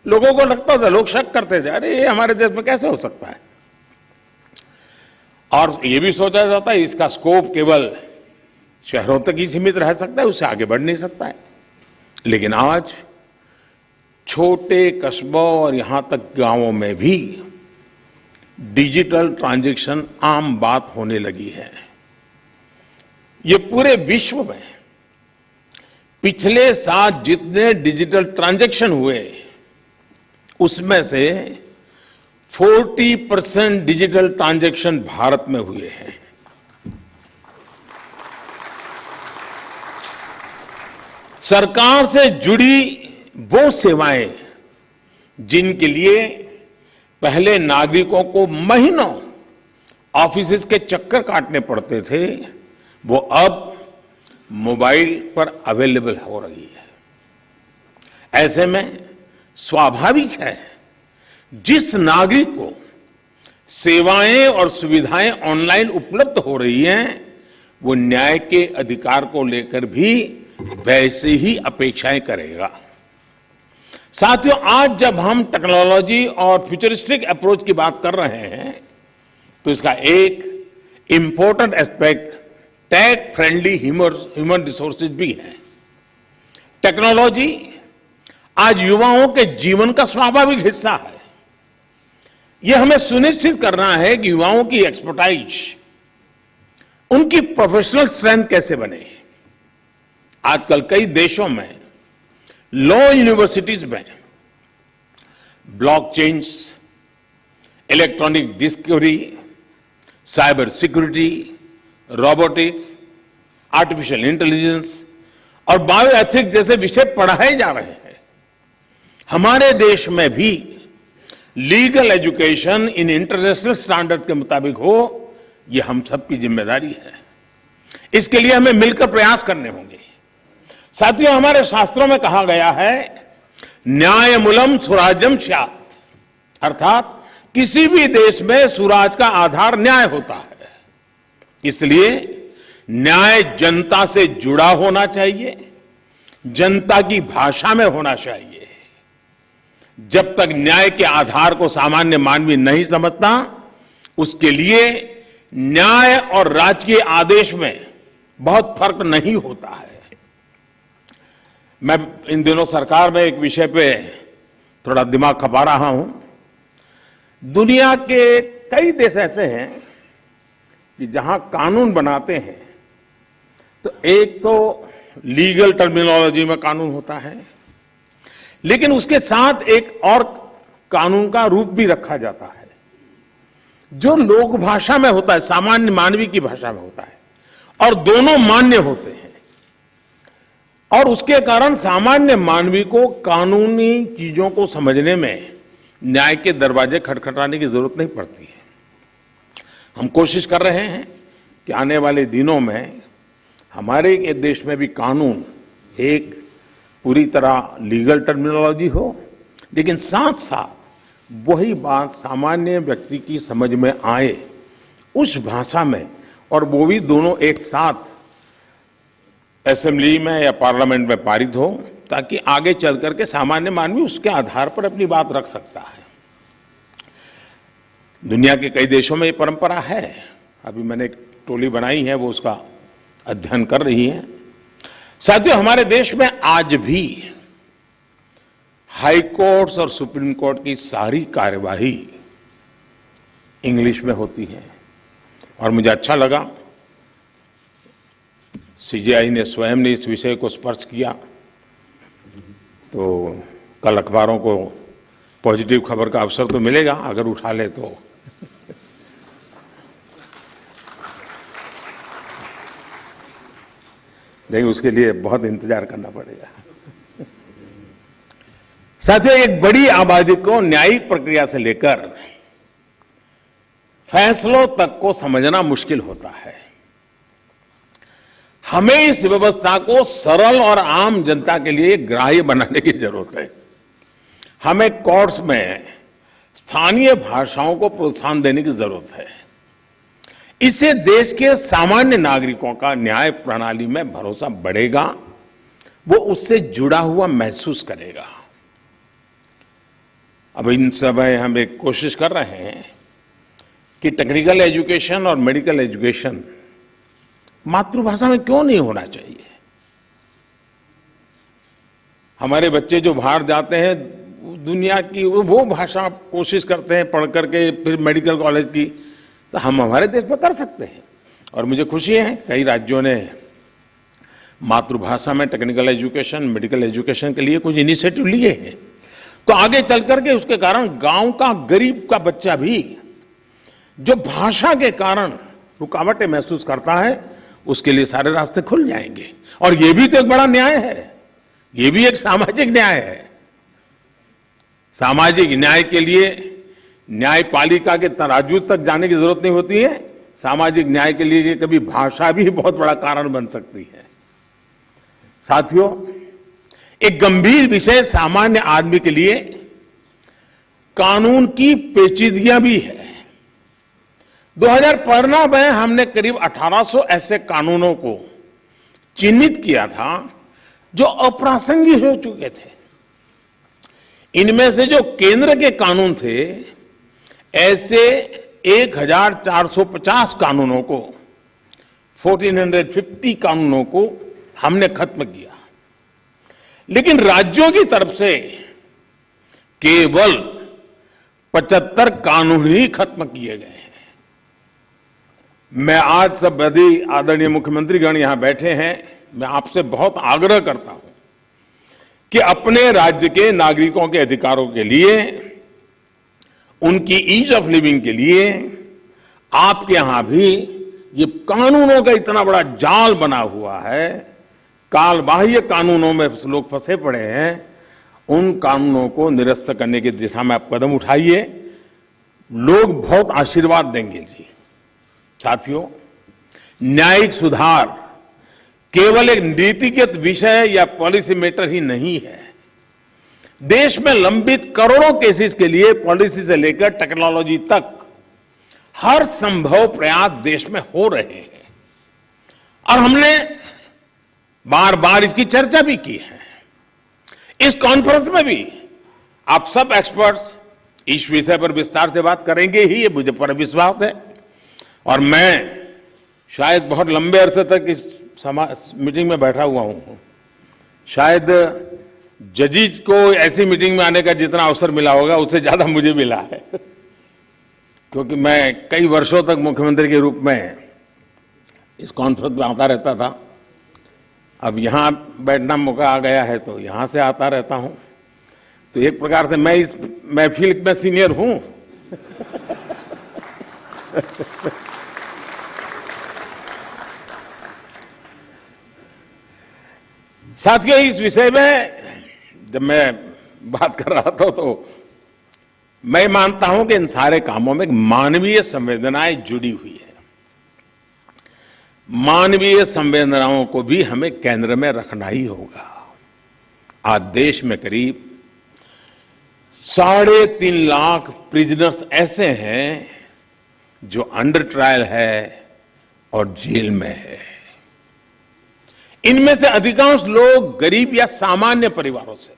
लोगों को लगता था, लोग शक करते थे, अरे ये हमारे देश में कैसे हो सकता है। और ये भी सोचा जाता है इसका स्कोप केवल शहरों तक ही सीमित रह सकता है, उससे आगे बढ़ नहीं सकता है। लेकिन आज छोटे कस्बों और यहां तक गांवों में भी डिजिटल ट्रांजैक्शन आम बात होने लगी है। ये पूरे विश्व में पिछले साल जितने डिजिटल ट्रांजैक्शन हुए, उसमें से 40% डिजिटल ट्रांजैक्शन भारत में हुए हैं। सरकार से जुड़ी वो सेवाएं जिनके लिए पहले नागरिकों को महीनों ऑफिसेज के चक्कर काटने पड़ते थे, वो अब मोबाइल पर अवेलेबल हो रही है। ऐसे में स्वाभाविक है, जिस नागरिक को सेवाएं और सुविधाएं ऑनलाइन उपलब्ध हो रही हैं, वो न्याय के अधिकार को लेकर भी वैसे ही अपेक्षाएं करेगा। साथियों, आज जब हम टेक्नोलॉजी और फ्यूचरिस्टिक अप्रोच की बात कर रहे हैं, तो इसका एक important aspect tech friendly human resources भी है। टेक्नोलॉजी आज युवाओं के जीवन का स्वाभाविक हिस्सा है। यह हमें सुनिश्चित करना है कि युवाओं की एक्सपर्टाइज, उनकी प्रोफेशनल स्ट्रेंथ कैसे बने। आजकल कई देशों में लॉ यूनिवर्सिटीज में blockchains, electronic discovery, cyber security, robotics, artificial intelligence और बायोएथिक्स जैसे विषय पढ़ाए जा रहे हैं। हमारे देश में भी legal education in international standard के मुताबिक हो, यह हम सबकी जिम्मेदारी है। इसके लिए हमें मिलकर प्रयास करने होंगे। साथियों, हमारे शास्त्रों में कहा गया है, न्यायमूलम स्वराज्यम स्यात्, अर्थात किसी भी देश में स्वराज का आधार न्याय होता है। इसलिए न्याय जनता से जुड़ा होना चाहिए, जनता की भाषा में होना चाहिए। जब तक न्याय के आधार को सामान्य मानवी नहीं समझता, उसके लिए न्याय और राजकीय आदेश में बहुत फर्क नहीं होता है। मैं इन दिनों सरकार में एक विषय पे थोड़ा दिमाग खपा रहा हूं। दुनिया के कई देश ऐसे हैं कि जहां कानून बनाते हैं तो एक तो लीगल टर्मिनोलॉजी में कानून होता है, लेकिन उसके साथ एक और कानून का रूप भी रखा जाता है जो लोक भाषा में होता है, सामान्य मानवी की भाषा में होता है, और दोनों मान्य होते हैं। और उसके कारण सामान्य मानवी को कानूनी चीजों को समझने में न्याय के दरवाजे खटखटाने की जरूरत नहीं पड़ती है। हम कोशिश कर रहे हैं कि आने वाले दिनों में हमारे देश में भी कानून एक पूरी तरह लीगल टर्मिनोलॉजी हो, लेकिन साथ साथ वही बात सामान्य व्यक्ति की समझ में आए उस भाषा में, और वो भी दोनों एक साथ असेंबली में या पार्लियामेंट में पारित हो, ताकि आगे चल करके सामान्य मानवी उसके आधार पर अपनी बात रख सकता है। दुनिया के कई देशों में ये परंपरा है। अभी मैंने एक टोली बनाई है, वो उसका अध्ययन कर रही है। साथियों, हमारे देश में आज भी हाई कोर्ट्स और सुप्रीम कोर्ट की सारी कार्यवाही इंग्लिश में होती है, और मुझे अच्छा लगा सीजेआई ने स्वयं ने इस विषय को स्पर्श किया। तो कल अखबारों को पॉजिटिव खबर का अवसर तो मिलेगा अगर उठा ले तो। लेकिन उसके लिए बहुत इंतजार करना पड़ेगा। साथियों, एक बड़ी आबादी को न्यायिक प्रक्रिया से लेकर फैसलों तक को समझना मुश्किल होता है। हमें इस व्यवस्था को सरल और आम जनता के लिए ग्राह्य बनाने की जरूरत है। हमें कोर्ट्स में स्थानीय भाषाओं को प्रोत्साहन देने की जरूरत है। इससे देश के सामान्य नागरिकों का न्याय प्रणाली में भरोसा बढ़ेगा, वो उससे जुड़ा हुआ महसूस करेगा। अब इन समय हम एक कोशिश कर रहे हैं कि टेक्निकल एजुकेशन और मेडिकल एजुकेशन मातृभाषा में क्यों नहीं होना चाहिए। हमारे बच्चे जो बाहर जाते हैं, दुनिया की वो भाषा कोशिश करते हैं पढ़ करके फिर मेडिकल कॉलेज की, तो हम हमारे देश में कर सकते हैं। और मुझे खुशी है कई राज्यों ने मातृभाषा में टेक्निकल एजुकेशन, मेडिकल एजुकेशन के लिए कुछ इनिशिएटिव लिए हैं। तो आगे चल करके उसके कारण गांव का गरीब का बच्चा भी जो भाषा के कारण रुकावटें महसूस करता है, उसके लिए सारे रास्ते खुल जाएंगे। और ये भी तो एक बड़ा न्याय है, ये भी एक सामाजिक न्याय है। सामाजिक न्याय के लिए न्यायपालिका के तराजू तक जाने की जरूरत नहीं होती है। सामाजिक न्याय के लिए कभी भाषा भी बहुत बड़ा कारण बन सकती है। साथियों, एक गंभीर विषय सामान्य आदमी के लिए कानून की पेचीदगियां भी है। 2015 में हमने करीब 1800 ऐसे कानूनों को चिन्हित किया था जो अप्रासंगिक हो चुके थे। इनमें से जो केंद्र के कानून थे, ऐसे 1450 कानूनों को 1450 कानूनों को हमने खत्म किया, लेकिन राज्यों की तरफ से केवल 75 कानून ही खत्म किए गए हैं। मैं आज सब बड़ी आदरणीय मुख्यमंत्रीगण यहां बैठे हैं, मैं आपसे बहुत आग्रह करता हूं कि अपने राज्य के नागरिकों के अधिकारों के लिए, उनकी ईज ऑफ लिविंग के लिए आपके यहां भी ये कानूनों का इतना बड़ा जाल बना हुआ है, कालबाह्य कानूनों में लोग फंसे पड़े हैं, उन कानूनों को निरस्त करने की दिशा में आप कदम उठाइए, लोग बहुत आशीर्वाद देंगे जी। साथियों, न्यायिक सुधार केवल एक नीतिगत विषय या पॉलिसी मैटर ही नहीं है। देश में लंबित करोड़ों केसेस के लिए पॉलिसी से लेकर टेक्नोलॉजी तक हर संभव प्रयास देश में हो रहे हैं और हमने बार बार इसकी चर्चा भी की है। इस कॉन्फ्रेंस में भी आप सब एक्सपर्ट्स इस विषय पर विस्तार से बात करेंगे ही, ये मुझे पूरा विश्वास है। और मैं शायद बहुत लंबे अरसे तक इस मीटिंग में बैठा हुआ हूं, शायद जजेस को ऐसी मीटिंग में आने का जितना अवसर मिला होगा उससे ज्यादा मुझे मिला है, क्योंकि मैं कई वर्षों तक मुख्यमंत्री के रूप में इस कॉन्फ्रेंस में आता रहता था। अब यहां बैठना मौका आ गया है तो यहां से आता रहता हूं, तो एक प्रकार से मैं इस महफिल में सीनियर हूं। साथियों, इस विषय में जब मैं बात कर रहा था तो मैं मानता हूं कि इन सारे कामों में मानवीय संवेदनाएं जुड़ी हुई है। मानवीय संवेदनाओं को भी हमें केंद्र में रखना ही होगा। आज देश में करीब 3.5 लाख प्रिजनर्स ऐसे हैं जो अंडर ट्रायल है और जेल में है। इनमें से अधिकांश लोग गरीब या सामान्य परिवारों से।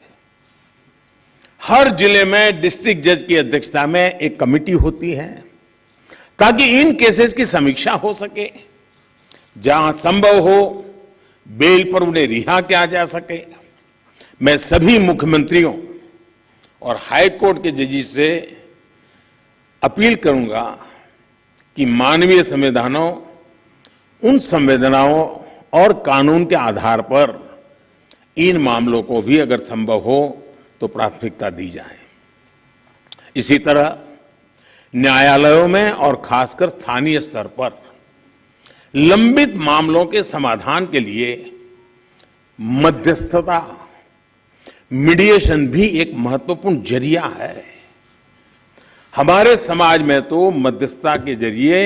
हर जिले में डिस्ट्रिक्ट जज की अध्यक्षता में एक कमेटी होती है ताकि इन केसेस की समीक्षा हो सके, जहां संभव हो बेल पर उन्हें रिहा किया जा सके। मैं सभी मुख्यमंत्रियों और हाई कोर्ट के जजेस से अपील करूंगा कि मानवीय संवेदनाओं, उन संवेदनाओं और कानून के आधार पर इन मामलों को भी अगर संभव हो तो प्राथमिकता दी जाए। इसी तरह न्यायालयों में और खासकर स्थानीय स्तर पर लंबित मामलों के समाधान के लिए मध्यस्थता, मीडिएशन भी एक महत्वपूर्ण जरिया है। हमारे समाज में तो मध्यस्थता के जरिए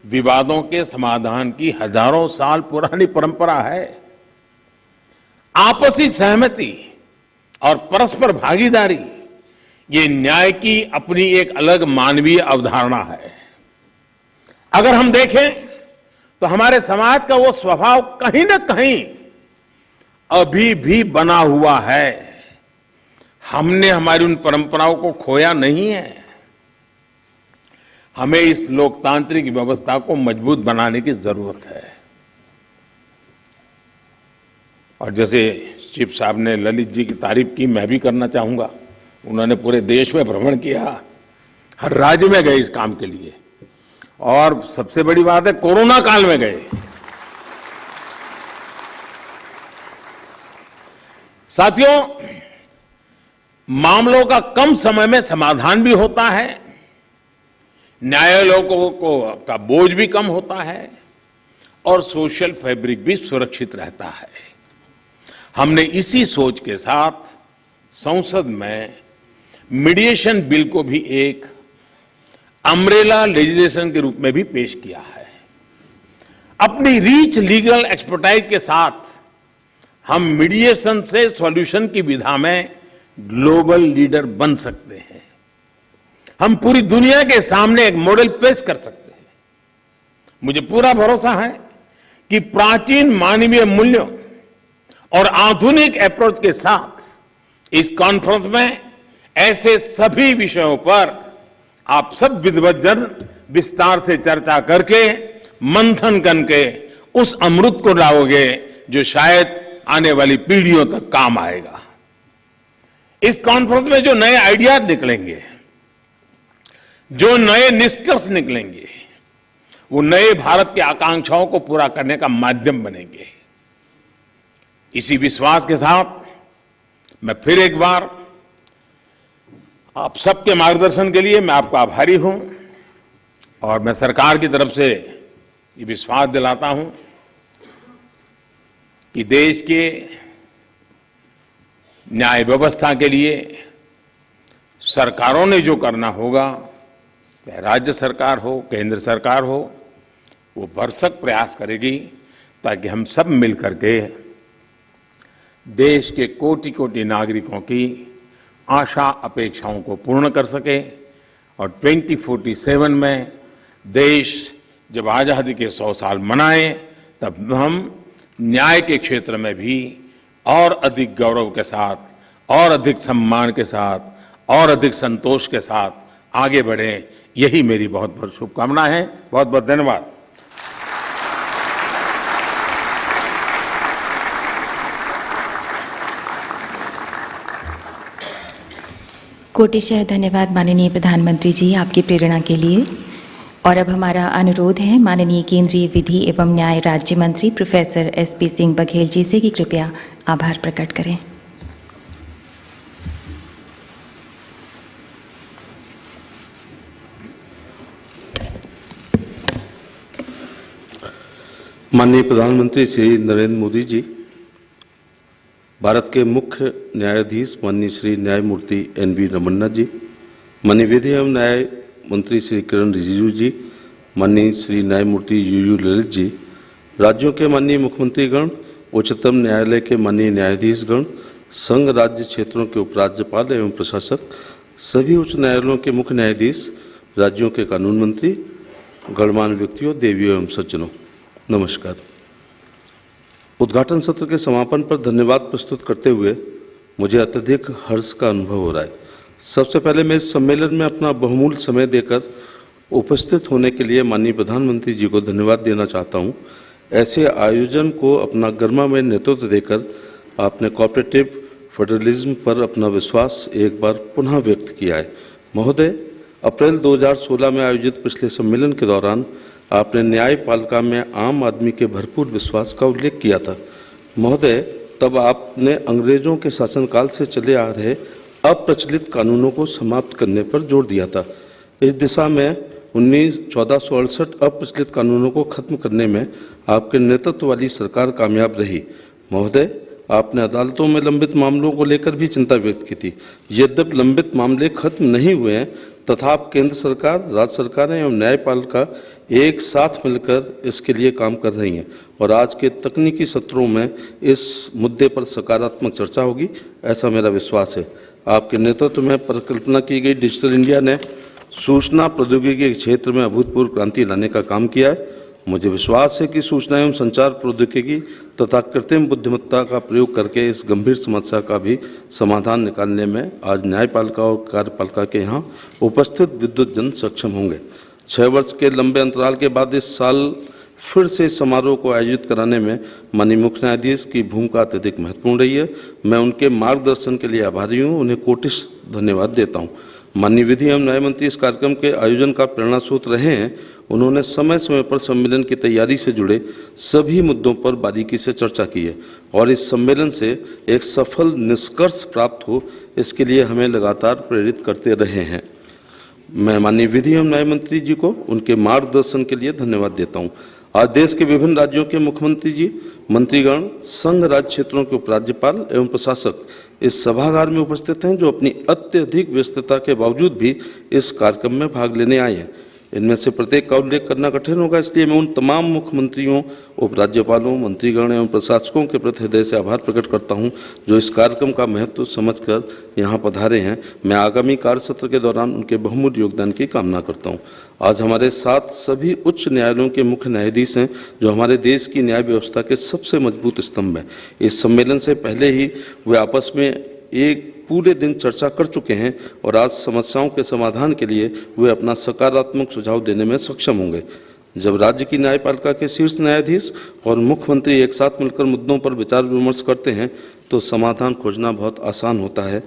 विवादों के समाधान की हजारों साल पुरानी परंपरा है। आपसी सहमति और परस्पर भागीदारी, ये न्याय की अपनी एक अलग मानवीय अवधारणा है। अगर हम देखें तो हमारे समाज का वो स्वभाव कहीं ना कहीं अभी भी बना हुआ है। हमने हमारी उन परंपराओं को खोया नहीं है। हमें इस लोकतांत्रिक व्यवस्था को मजबूत बनाने की जरूरत है। और जैसे चीफ साहब ने ललित जी की तारीफ की, मैं भी करना चाहूंगा। उन्होंने पूरे देश में भ्रमण किया, हर राज्य में गए इस काम के लिए, और सबसे बड़ी बात है कोरोना काल में गए। साथियों, मामलों का कम समय में समाधान भी होता है, न्यायालयों का बोझ भी कम होता है और सोशल फैब्रिक भी सुरक्षित रहता है। हमने इसी सोच के साथ संसद में मीडिएशन बिल को भी एक अम्ब्रेला लेजिस्लेशन के रूप में भी पेश किया है। अपनी रीच लीगल एक्सपर्टाइज के साथ हम मीडिएशन से सॉल्यूशन की विधा में ग्लोबल लीडर बन सकते हैं। हम पूरी दुनिया के सामने एक मॉडल पेश कर सकते हैं। मुझे पूरा भरोसा है कि प्राचीन मानवीय मूल्यों और आधुनिक अप्रोच के साथ इस कॉन्फ्रेंस में ऐसे सभी विषयों पर आप सब विद्वज्जन विस्तार से चर्चा करके, मंथन करके उस अमृत को लाओगे जो शायद आने वाली पीढ़ियों तक काम आएगा। इस कॉन्फ्रेंस में जो नए आइडियाज निकलेंगे, जो नए निष्कर्ष निकलेंगे, वो नए भारत की आकांक्षाओं को पूरा करने का माध्यम बनेंगे। इसी विश्वास के साथ मैं फिर एक बार आप सबके मार्गदर्शन के लिए मैं आपका आभारी हूं और मैं सरकार की तरफ से ये विश्वास दिलाता हूं कि देश के न्याय व्यवस्था के लिए सरकारों ने जो करना होगा, चाहे राज्य सरकार हो, केंद्र सरकार हो, वो भरसक प्रयास करेगी ताकि हम सब मिलकर के देश के कोटि कोटि नागरिकों की आशा अपेक्षाओं को पूर्ण कर सके और 2047 में देश जब आजादी के 100 साल मनाए तब हम न्याय के क्षेत्र में भी और अधिक गौरव के साथ, और अधिक सम्मान के साथ, और अधिक संतोष के साथ आगे बढ़े। यही मेरी बहुत बहुत शुभकामना है। बहुत बहुत धन्यवाद। कोटिशः धन्यवाद माननीय प्रधानमंत्री जी आपकी प्रेरणा के लिए। और अब हमारा अनुरोध है माननीय केंद्रीय विधि एवं न्याय राज्य मंत्री प्रोफेसर SP सिंह बघेल जी से कि कृपया आभार प्रकट करें। माननीय प्रधानमंत्री श्री नरेंद्र मोदी जी, भारत के मुख्य न्यायाधीश माननीय श्री न्यायमूर्ति NV रमन्ना जी, माननीय विधि एवं न्याय मंत्री श्री किरण रिजिजू जी, माननीय श्री न्यायमूर्ति UU ललित जी, राज्यों के माननीय मुख्यमंत्रीगण, उच्चतम न्यायालय के माननीय न्यायाधीशगण, संघ राज्य क्षेत्रों के उपराज्यपाल एवं प्रशासक, सभी उच्च न्यायालयों के मुख्य न्यायाधीश, राज्यों के कानून मंत्री, गणमान्य व्यक्तियों, देवियों एवं सज्जनों, नमस्कार। उद्घाटन सत्र के समापन पर धन्यवाद प्रस्तुत करते हुए मुझे अत्यधिक हर्ष का अनुभव हो रहा है। सबसे पहले मैं इस सम्मेलन में अपना बहुमूल्य समय देकर उपस्थित होने के लिए माननीय प्रधानमंत्री जी को धन्यवाद देना चाहता हूं। ऐसे आयोजन को अपना गर्मामय नेतृत्व देकर आपने कॉर्पोरेटिव फेडरलिज्म पर अपना विश्वास एक बार पुनः व्यक्त किया है। महोदय, अप्रैल 2016 में आयोजित पिछले सम्मेलन के दौरान आपने न्यायपालिका में आम आदमी के भरपूर विश्वास का उल्लेख किया था। महोदय, तब आपने अंग्रेजों के शासनकाल से चले आ रहे अप्रचलित कानूनों को समाप्त करने पर जोर दिया था। इस दिशा में 1468 अप्रचलित कानूनों को खत्म करने में आपके नेतृत्व वाली सरकार कामयाब रही। महोदय, आपने अदालतों में लंबित मामलों को लेकर भी चिंता व्यक्त की थी। यद्यपि लंबित मामले खत्म नहीं हुए हैं, तथा केंद्र सरकार, राज्य सरकारें एवं न्यायपालिका एक साथ मिलकर इसके लिए काम कर रही हैं और आज के तकनीकी सत्रों में इस मुद्दे पर सकारात्मक चर्चा होगी, ऐसा मेरा विश्वास है। आपके नेतृत्व में परिकल्पना की गई डिजिटल इंडिया ने सूचना प्रौद्योगिकी के क्षेत्र में अभूतपूर्व क्रांति लाने का काम किया है। मुझे विश्वास है कि सूचना एवं संचार प्रौद्योगिकी तथा कृत्रिम बुद्धिमत्ता का प्रयोग करके इस गंभीर समस्या का भी समाधान निकालने में आज न्यायपालिका और कार्यपालिका के यहाँ उपस्थित विद्युत जन सक्षम होंगे। 6 वर्ष के लंबे अंतराल के बाद इस साल फिर से इस समारोह को आयोजित कराने में माननीय मुख्य न्यायाधीश की भूमिका अत्यधिक महत्वपूर्ण रही है। मैं उनके मार्गदर्शन के लिए आभारी हूँ, उन्हें कोटिश धन्यवाद देता हूँ। माननीय विधि एवं न्याय मंत्री इस कार्यक्रम के आयोजन का प्रेरणा स्रोत रहे हैं। उन्होंने समय समय पर सम्मेलन की तैयारी से जुड़े सभी मुद्दों पर बारीकी से चर्चा की है और इस सम्मेलन से एक सफल निष्कर्ष प्राप्त हो, इसके लिए हमें लगातार प्रेरित करते रहे हैं। मैं माननीय विधि एवं न्याय मंत्री जी को उनके मार्गदर्शन के लिए धन्यवाद देता हूँ। आज देश के विभिन्न राज्यों के मुख्यमंत्री जी, मंत्रीगण, संघ राज्य क्षेत्रों के उपराज्यपाल एवं प्रशासक इस सभागार में उपस्थित हैं, जो अपनी अत्यधिक व्यस्तता के बावजूद भी इस कार्यक्रम में भाग लेने आए हैं। इनमें से प्रत्येक का उल्लेख करना कठिन होगा, इसलिए मैं उन तमाम मुख्यमंत्रियों, उपराज्यपालों, मंत्रीगण एवं प्रशासकों के प्रति हृदय से आभार प्रकट करता हूं, जो इस कार्यक्रम का महत्व समझकर यहां पधारे हैं। मैं आगामी कार्यसत्र के दौरान उनके बहुमूल्य योगदान की कामना करता हूं। आज हमारे साथ सभी उच्च न्यायालयों के मुख्य न्यायाधीश हैं, जो हमारे देश की न्याय व्यवस्था के सबसे मजबूत स्तंभ हैं। इस सम्मेलन से पहले ही वे आपस में एक पूरे दिन चर्चा कर चुके हैं और आज समस्याओं के समाधान के लिए वे अपना सकारात्मक सुझाव देने में सक्षम होंगे। जब राज्य की न्यायपालिका के शीर्ष न्यायाधीश और मुख्यमंत्री एक साथ मिलकर मुद्दों पर विचार विमर्श करते हैं तो समाधान खोजना बहुत आसान होता है।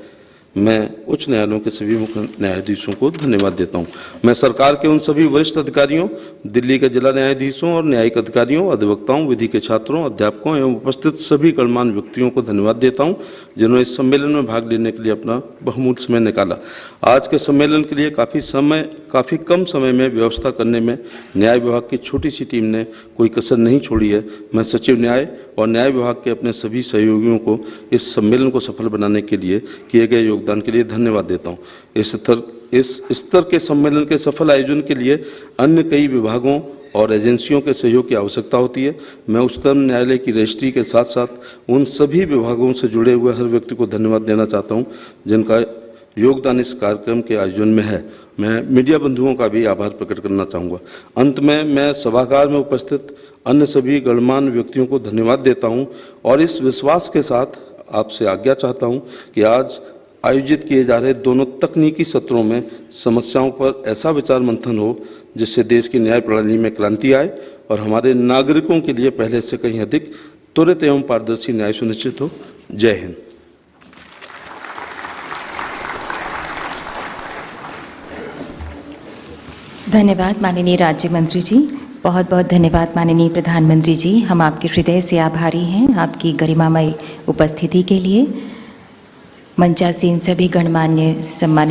मैं उच्च न्यायालयों के सभी मुख्य न्यायाधीशों को धन्यवाद देता हूं। मैं सरकार के उन सभी वरिष्ठ अधिकारियों, दिल्ली के जिला न्यायाधीशों और न्यायिक अधिकारियों, अधिवक्ताओं, विधि के छात्रों, अध्यापकों एवं उपस्थित सभी गणमान्य व्यक्तियों को धन्यवाद देता हूं जिन्होंने इस सम्मेलन में भाग लेने के लिए अपना बहुमूल्य समय निकाला। आज के सम्मेलन के लिए काफ़ी कम समय में व्यवस्था करने में न्याय विभाग की छोटी सी टीम ने कोई कसर नहीं छोड़ी है। मैं सचिव न्याय और न्याय विभाग के अपने सभी सहयोगियों को इस सम्मेलन को सफल बनाने के लिए किए गए योगदान के लिए धन्यवाद देता हूँ। इस स्तर के सम्मेलन के सफल आयोजन के लिए अन्य कई विभागों और एजेंसियों के सहयोग की आवश्यकता होती है। मैं उच्चतम न्यायालय की रजिस्ट्री के साथ साथ उन सभी विभागों से जुड़े हुए हर व्यक्ति को धन्यवाद देना चाहता हूं जिनका योगदान इस कार्यक्रम के आयोजन में है। मैं मीडिया बंधुओं का भी आभार प्रकट करना चाहूँगा। अंत में मैं सभागार में उपस्थित अन्य सभी गणमान्य व्यक्तियों को धन्यवाद देता हूँ और इस विश्वास के साथ आपसे आज्ञा चाहता हूँ कि आज आयोजित किए जा रहे दोनों तकनीकी सत्रों में समस्याओं पर ऐसा विचार मंथन हो जिससे देश की न्याय प्रणाली में क्रांति आए और हमारे नागरिकों के लिए पहले से कहीं अधिक त्वरित एवं पारदर्शी न्याय सुनिश्चित हो। जय हिंद। धन्यवाद माननीय राज्य मंत्री जी। बहुत बहुत धन्यवाद माननीय प्रधानमंत्री जी। हम आपके हृदय से आभारी हैं आपकी गरिमामय उपस्थिति के लिए। मंचासीन सभी गणमान्य सम्मानित